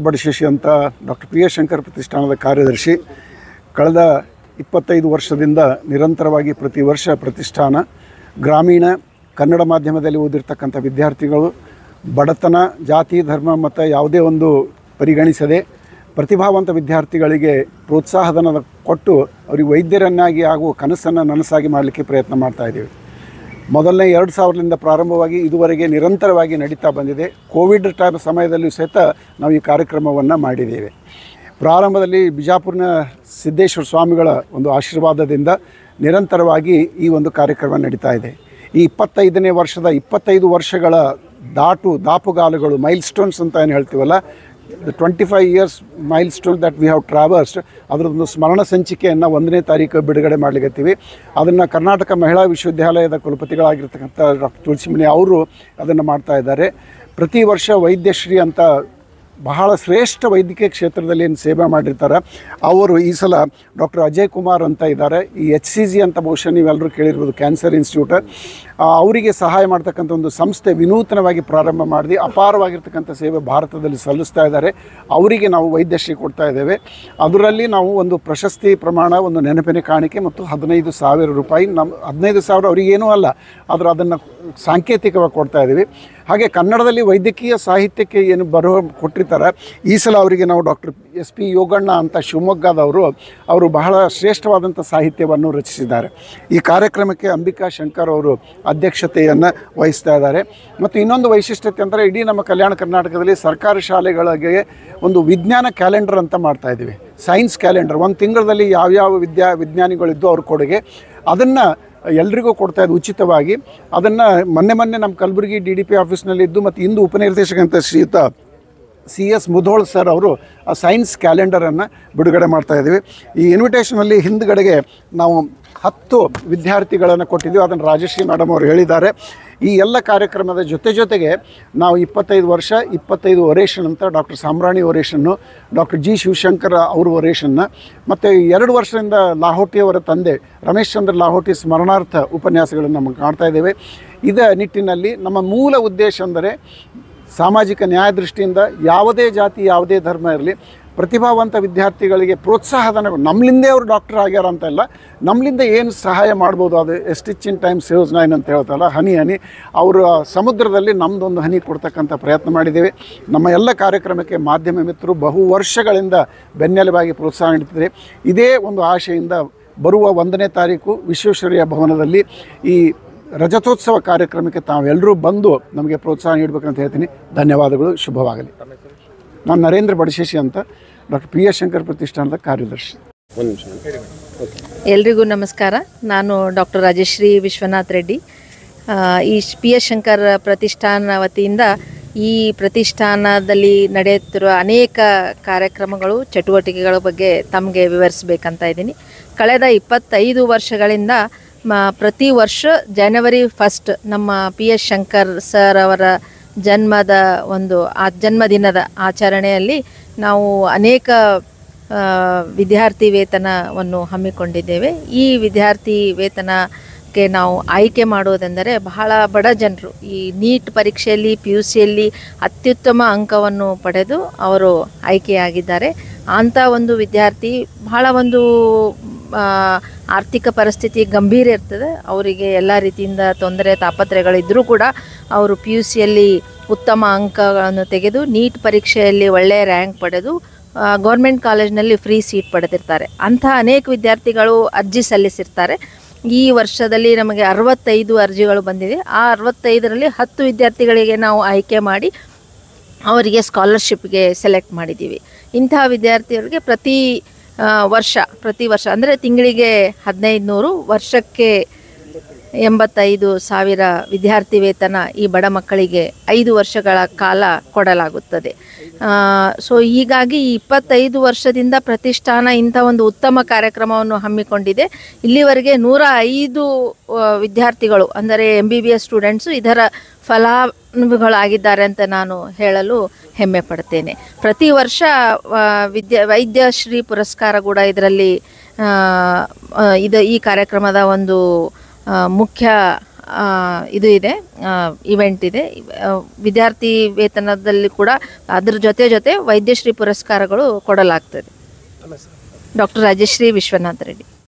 ಬಡಶೇಷಿ ಅಂತ doctor P S Shankar ಪ್ರತಿಷ್ಠಾನದ ಕಾರ್ಯದರ್ಶಿ. ಕಳೆದ 25 ವರ್ಷದಿಂದ ನಿರಂತರವಾಗಿ ಪ್ರತಿ ವರ್ಷ ಪ್ರತಿಷ್ಠಾನ ಗ್ರಾಮೀಣ ಕನ್ನಡ ಮಾಧ್ಯಮದಲ್ಲಿ ಓದಿರ್ತಕ್ಕಂಥ ವಿದ್ಯಾರ್ಥಿಗಳು ಬಡತನ, ಜಾತಿ, ಧರ್ಮ ಮತ್ತು ಯಾವುದೇ ಒಂದು ಪರಿಗಣಿಸದೆ ಪ್ರತಿಭಾವಂತ ವಿದ್ಯಾರ್ಥಿಗಳಿಗೆ ಪ್ರೋತ್ಸಾಹಧನ ಕೊಟ್ಟು ಅವರಿಗೆ ವೈದ್ಯರನ್ನಾಗಿ ಆಗುವ ಕನಸನ್ನು ನನಸಾಗಿ ಮಾಡಲಿಕ್ಕೆ ಪ್ರಯತ್ನ ಮಾಡ್ತಾಯಿದ್ದೀವಿ. ಮೊದಲನೇ 2000ರಿಂದ ಪ್ರಾರಂಭವಾಗಿ ಇದುವರೆಗೆ ನಿರಂತರವಾಗಿ ನಡೀತಾ ಬಂದಿದೆ. ಕೋವಿಡ್ ಸಮಯದಲ್ಲೂ ಸಹಿತ ನಾವು ಈ ಕಾರ್ಯಕ್ರಮವನ್ನು ಮಾಡಿದ್ದೇವೆ. ಪ್ರಾರಂಭದಲ್ಲಿ ಬಿಜಾಪುರಿನ ಸಿದ್ದೇಶ್ವರ ಸ್ವಾಮಿಗಳ ಒಂದು ಆಶೀರ್ವಾದದಿಂದ ನಿರಂತರವಾಗಿ ಈ ಒಂದು ಕಾರ್ಯಕ್ರಮ ನಡೀತಾ ಇದೆ. ಈ 25ನೇ ವರ್ಷದ 25 ವರ್ಷಗಳ ದಾಪುಗಾಲುಗಳು, ಮೈಲ್ ಸ್ಟೋನ್ಸ್ ಅಂತ ಏನು ಹೇಳ್ತೀವಲ್ಲ, the 25 years milestone that we have traversed, ಅದರದೊಂದು ಸ್ಮರಣ ಸಂಚಿಕೆಯನ್ನು 1ನೇ ತಾರೀಕು ಬಿಡುಗಡೆ ಮಾಡಲಿಕ್ಕತ್ತೀವಿ. ಅದನ್ನು ಕರ್ನಾಟಕ ಮಹಿಳಾ ವಿಶ್ವವಿದ್ಯಾಲಯದ ಕುಲಪತಿಗಳಾಗಿರ್ತಕ್ಕಂಥ ಡಾಕ್ಟರ್ ತುಳಸಿಮಣಿ ಅವರು ಅದನ್ನು ಮಾಡ್ತಾ ಇದ್ದಾರೆ. ಪ್ರತಿ ವರ್ಷ ವೈದ್ಯಶ್ರೀ ಅಂತ ಬಹಳ ಶ್ರೇಷ್ಠ ವೈದ್ಯಕೀಯ ಕ್ಷೇತ್ರದಲ್ಲಿ ಏನು ಸೇವೆ ಮಾಡಿರ್ತಾರೆ ಅವರು ಈ ಸಲ ಡಾಕ್ಟರ್ ಅಜಯ್ ಕುಮಾರ್ ಅಂತ ಇದ್ದಾರೆ. ಈ HCG ಅಂತ ಬಹುಶಃ ನೀವೆಲ್ಲರೂ ಕೇಳಿರ್ಬೋದು, ಕ್ಯಾನ್ಸರ್ ಇನ್ಸ್ಟಿಟ್ಯೂಟ್. ಅವರಿಗೆ ಸಹಾಯ ಮಾಡ್ತಕ್ಕಂಥ ಒಂದು ಸಂಸ್ಥೆ ವಿನೂತನವಾಗಿ ಪ್ರಾರಂಭ ಮಾಡಿ ಅಪಾರವಾಗಿರ್ತಕ್ಕಂಥ ಸೇವೆ ಭಾರತದಲ್ಲಿ ಸಲ್ಲಿಸ್ತಾ ಇದ್ದಾರೆ. ಅವರಿಗೆ ನಾವು ವೈದ್ಯಶ್ರೀ ಕೊಡ್ತಾ ಇದ್ದೇವೆ. ಅದರಲ್ಲಿ ನಾವು ಒಂದು ಪ್ರಶಸ್ತಿ ಪ್ರಮಾಣ, ಒಂದು ನೆನಪಿನ ಕಾಣಿಕೆ ಮತ್ತು 15,000 ರೂಪಾಯಿ. 15,000 ಅವರಿಗೇನೂ ಅಲ್ಲ, ಆದರೆ ಅದನ್ನು ಸಾಂಕೇತಿಕವಾಗಿ ಕೊಡ್ತಾ ಇದ್ದೀವಿ. ಹಾಗೆ ಕನ್ನಡದಲ್ಲಿ ವೈದ್ಯಕೀಯ ಸಾಹಿತ್ಯಕ್ಕೆ ಏನು ಕೊಟ್ಟಿರ್ತಾರೆ, ಈ ಸಲ ಅವರಿಗೆ ನಾವು ಡಾಕ್ಟರ್ SP ಯೋಗಣ್ಣ ಅಂತ ಶಿವಮೊಗ್ಗದವರು, ಅವರು ಬಹಳ ಶ್ರೇಷ್ಠವಾದಂಥ ಸಾಹಿತ್ಯವನ್ನು ರಚಿಸಿದ್ದಾರೆ. ಈ ಕಾರ್ಯಕ್ರಮಕ್ಕೆ ಅಂಬಿಕಾ ಶಂಕರ್ ಅವರು ಅಧ್ಯಕ್ಷತೆಯನ್ನು ವಹಿಸ್ತಾ ಇದ್ದಾರೆ. ಮತ್ತು ಇನ್ನೊಂದು ವೈಶಿಷ್ಟ್ಯತೆ ಅಂದರೆ, ಇಡೀ ನಮ್ಮ ಕಲ್ಯಾಣ ಕರ್ನಾಟಕದಲ್ಲಿ ಸರ್ಕಾರಿ ಶಾಲೆಗಳಿಗೆ ಒಂದು ವಿಜ್ಞಾನ ಕ್ಯಾಲೆಂಡರ್ ಅಂತ ಮಾಡ್ತಾಯಿದ್ದೀವಿ. ಸೈನ್ಸ್ ಕ್ಯಾಲೆಂಡರ್ 1 ತಿಂಗಳಲ್ಲಿ ಯಾವ್ಯಾವ ವಿಜ್ಞಾನಿಗಳಿದ್ದು ಅವ್ರ ಕೊಡುಗೆ, ಅದನ್ನು ಎಲ್ರಿಗೂ ಕೊಡ್ತಾಯಿದ್ದು ಉಚಿತವಾಗಿ. ಅದನ್ನು ಮೊನ್ನೆ ನಮ್ಮ ಕಲಬುರಗಿ DDP ಆಫೀಸ್ನಲ್ಲಿದ್ದು ಮತ್ತು ಇಂದು ಉಪನಿರ್ದೇಶಕಂತ ಶ್ರೀಯುತ CS ಮುಧೋಳ್ ಸರ್ ಅವರು ಆ ಸೈನ್ಸ್ ಕ್ಯಾಲೆಂಡರನ್ನು ಬಿಡುಗಡೆ ಮಾಡ್ತಾಯಿದ್ದೀವಿ. ಈ ಇನ್ವಿಟೇಷನಲ್ಲಿ ಹಿಂದುಗಡೆಗೆ ನಾವು 10 ವಿದ್ಯಾರ್ಥಿಗಳನ್ನು ಕೊಟ್ಟಿದ್ದೀವಿ. ಅದನ್ನು ರಾಜಶ್ರೀ ಮೇಡಮ್ ಅವರು ಹೇಳಿದ್ದಾರೆ. ಈ ಎಲ್ಲ ಕಾರ್ಯಕ್ರಮದ ಜೊತೆಗೆ ನಾವು 25 ವರ್ಷ 25 ಒರೇಷನ್ ಅಂತ ಡಾಕ್ಟರ್ ಸಾಮ್ರಾಣಿ ಒರೇಷನ್ನು, ಡಾಕ್ಟರ್ G ಶಿವಶಂಕರ ಅವ್ರ ಒರೇಷನ್ನ, ಮತ್ತು 2 ವರ್ಷದಿಂದ ಲಾಹೋಟಿಯವರ ತಂದೆ ರಮೇಶ್ ಚಂದ್ರ ಲಾಹೋಟಿ ಸ್ಮರಣಾರ್ಥ ಉಪನ್ಯಾಸಗಳನ್ನು ನಮಗೆ ಕಾಣ್ತಾ ಇದ್ದೇವೆ. ಇದೇ ನಿಟ್ಟಿನಲ್ಲಿ ನಮ್ಮ ಮೂಲ ಉದ್ದೇಶ ಅಂದರೆ, ಸಾಮಾಜಿಕ ನ್ಯಾಯ ದೃಷ್ಟಿಯಿಂದ ಯಾವುದೇ ಜಾತಿ, ಯಾವುದೇ ಧರ್ಮ ಇರಲಿ, ಪ್ರತಿಭಾವಂತ ವಿದ್ಯಾರ್ಥಿಗಳಿಗೆ ಪ್ರೋತ್ಸಾಹಧನ, ನಮ್ಮಲಿಂದೇ ಅವರು ಡಾಕ್ಟರ್ ಆಗ್ಯಾರ ಅಂತ ಇಲ್ಲ, ನಮ್ಮಲಿಂದ ಏನು ಸಹಾಯ ಮಾಡ್ಬೋದು, ಅದು ಸ್ಟಿಚ್ ಇನ್ ಟೈಮ್ ಸೇವ್ಸ್ 9 ಅಂತ ಹೇಳ್ತಾರಲ್ಲ, ಹನಿ ಅವರ ಸಮುದ್ರದಲ್ಲಿ ನಮ್ಮದೊಂದು ಹನಿ ಕೊಡ್ತಕ್ಕಂಥ ಪ್ರಯತ್ನ ಮಾಡಿದ್ದೇವೆ. ನಮ್ಮ ಎಲ್ಲ ಕಾರ್ಯಕ್ರಮಕ್ಕೆ ಮಾಧ್ಯಮ ಮಿತ್ರರು ಬಹು ವರ್ಷಗಳಿಂದ ಬೆನ್ನೆಲುಬಾಗಿ ಪ್ರೋತ್ಸಾಹ ನೀಡ್ತಿದ್ದಾರೆ. ಇದೇ ಒಂದು ಆಶೆಯಿಂದ ಬರುವ 1ನೇ ತಾರೀಕು ವಿಶ್ವೇಶ್ವರಯ್ಯ ಭವನದಲ್ಲಿ ಈ ರಜತೋತ್ಸವ ಕಾರ್ಯಕ್ರಮಕ್ಕೆ ತಾವೆಲ್ಲರೂ ಬಂದು ನಮಗೆ ಪ್ರೋತ್ಸಾಹ ನೀಡಬೇಕಂತ ಹೇಳ್ತೀನಿ. ಧನ್ಯವಾದಗಳು, ಶುಭವಾಗಲಿ. ನಾನು ನರೇಂದ್ರ ಬಡಶೇಷಿ ಅಂತ, ಡಾಕ್ಟರ್ ಪಿ ಎಸ್ ಶಂಕರ್ ಪ್ರತಿಷ್ಠಾನದ ಕಾರ್ಯದರ್ಶಿ. ಎಲ್ರಿಗೂ ನಮಸ್ಕಾರ. ನಾನು ಡಾಕ್ಟರ್ ರಾಜಶ್ರೀ ವಿಶ್ವನಾಥ್ ರೆಡ್ಡಿ. ಈ ಪಿ ಎಸ್ ಶಂಕರ್ ಪ್ರತಿಷ್ಠಾನ ವತಿಯಿಂದ ಈ ಪ್ರತಿಷ್ಠಾನದಲ್ಲಿ ನಡೆಯುತ್ತಿರುವ ಅನೇಕ ಕಾರ್ಯಕ್ರಮಗಳು, ಚಟುವಟಿಕೆಗಳ ಬಗ್ಗೆ ತಮಗೆ ವಿವರಿಸಬೇಕಂತ ಇದ್ದೀನಿ. ಕಳೆದ 25 ವರ್ಷಗಳಿಂದ ಪ್ರತಿ ವರ್ಷ ಜನವರಿ 1 ನಮ್ಮ ಪಿ ಎಸ್ ಶಂಕರ್ ಸರ್ ಅವರ ಜನ್ಮದಿನದ ಆಚರಣೆಯಲ್ಲಿ ನಾವು ಅನೇಕ ವಿದ್ಯಾರ್ಥಿ ವೇತನವನ್ನು ಹಮ್ಮಿಕೊಂಡಿದ್ದೇವೆ. ಈ ವಿದ್ಯಾರ್ಥಿ ವೇತನಕ್ಕೆ ನಾವು ಆಯ್ಕೆ ಮಾಡುವುದೆಂದರೆ, ಬಹಳ ಬಡ ಜನರು ಈ ನೀಟ್ ಪರೀಕ್ಷೆಯಲ್ಲಿ PUCಯಲ್ಲಿ ಅತ್ಯುತ್ತಮ ಅಂಕವನ್ನು ಪಡೆದು ಅವರು ಆಯ್ಕೆಯಾಗಿದ್ದಾರೆ. ಅಂಥ ಒಂದು ವಿದ್ಯಾರ್ಥಿ ಬಹಳ ಒಂದು ಆರ್ಥಿಕ ಪರಿಸ್ಥಿತಿ ಗಂಭೀರ ಇರ್ತದೆ. ಅವರಿಗೆ ಎಲ್ಲ ರೀತಿಯಿಂದ ತೊಂದರೆ ತಾಪತ್ರೆಗಳಿದ್ದರೂ ಕೂಡ ಅವರು PUCಯಲ್ಲಿ ಉತ್ತಮ ಅಂಕಗಳನ್ನು ತೆಗೆದು ನೀಟ್ ಪರೀಕ್ಷೆಯಲ್ಲಿ ಒಳ್ಳೆಯ ರ್ಯಾಂಕ್ ಪಡೆದು ಗೌರ್ಮೆಂಟ್ ಕಾಲೇಜ್ನಲ್ಲಿ ಫ್ರೀ ಸೀಟ್ ಪಡೆದಿರ್ತಾರೆ. ಅಂಥ ಅನೇಕ ವಿದ್ಯಾರ್ಥಿಗಳು ಅರ್ಜಿ ಸಲ್ಲಿಸಿರ್ತಾರೆ. ಈ ವರ್ಷದಲ್ಲಿ ನಮಗೆ 65 ಅರ್ಜಿಗಳು ಬಂದಿದೆ. ಆ 65ರಲ್ಲಿ 10 ವಿದ್ಯಾರ್ಥಿಗಳಿಗೆ ನಾವು ಆಯ್ಕೆ ಮಾಡಿ ಅವರಿಗೆ ಸ್ಕಾಲರ್ಶಿಪ್ಗೆ ಸೆಲೆಕ್ಟ್ ಮಾಡಿದ್ದೀವಿ. ಇಂಥ ವಿದ್ಯಾರ್ಥಿಗಳಿಗೆ ಪ್ರತಿ ವರ್ಷ ಅಂದರೆ ತಿಂಗಳಿಗೆ 1500, ವರ್ಷಕ್ಕೆ 85,000 ವಿದ್ಯಾರ್ಥಿ ವೇತನ ಈ ಬಡ ಮಕ್ಕಳಿಗೆ 5 ವರ್ಷಗಳ ಕಾಲ ಕೊಡಲಾಗುತ್ತದೆ. ಸೊ ಹೀಗಾಗಿ 25 ವರ್ಷದಿಂದ ಪ್ರತಿಷ್ಠಾನ ಇಂಥ ಒಂದು ಉತ್ತಮ ಕಾರ್ಯಕ್ರಮವನ್ನು ಹಮ್ಮಿಕೊಂಡಿದೆ. ಇಲ್ಲಿವರೆಗೆ 105 ವಿದ್ಯಾರ್ಥಿಗಳು ಅಂದರೆ MBBS ಸ್ಟೂಡೆಂಟ್ಸು ಇದರ ಫಲಾನುಭವಿಗಳಾಗಿದ್ದಾರೆ ಅಂತ ನಾನು ಹೇಳಲು ಹೆಮ್ಮೆ ಪಡ್ತೇನೆ. ಪ್ರತಿ ವರ್ಷ ವೈದ್ಯಶ್ರೀ ಪುರಸ್ಕಾರ ಕೂಡ ಇದರಲ್ಲಿ ಈ ಕಾರ್ಯಕ್ರಮದ ಒಂದು ಮುಖ್ಯ ಇದು ಇದೆ, ಇವೆಂಟ್ ಇದೆ. ವಿದ್ಯಾರ್ಥಿ ವೇತನದಲ್ಲಿ ಕೂಡ ಅದ್ರ ಜೊತೆ ವೈದ್ಯಶ್ರೀ ಪುರಸ್ಕಾರಗಳು ಕೊಡಲಾಗ್ತದೆ. ಡಾಕ್ಟರ್ ರಾಜಶ್ರೀ ವಿಶ್ವನಾಥ್ ರೆಡ್ಡಿ.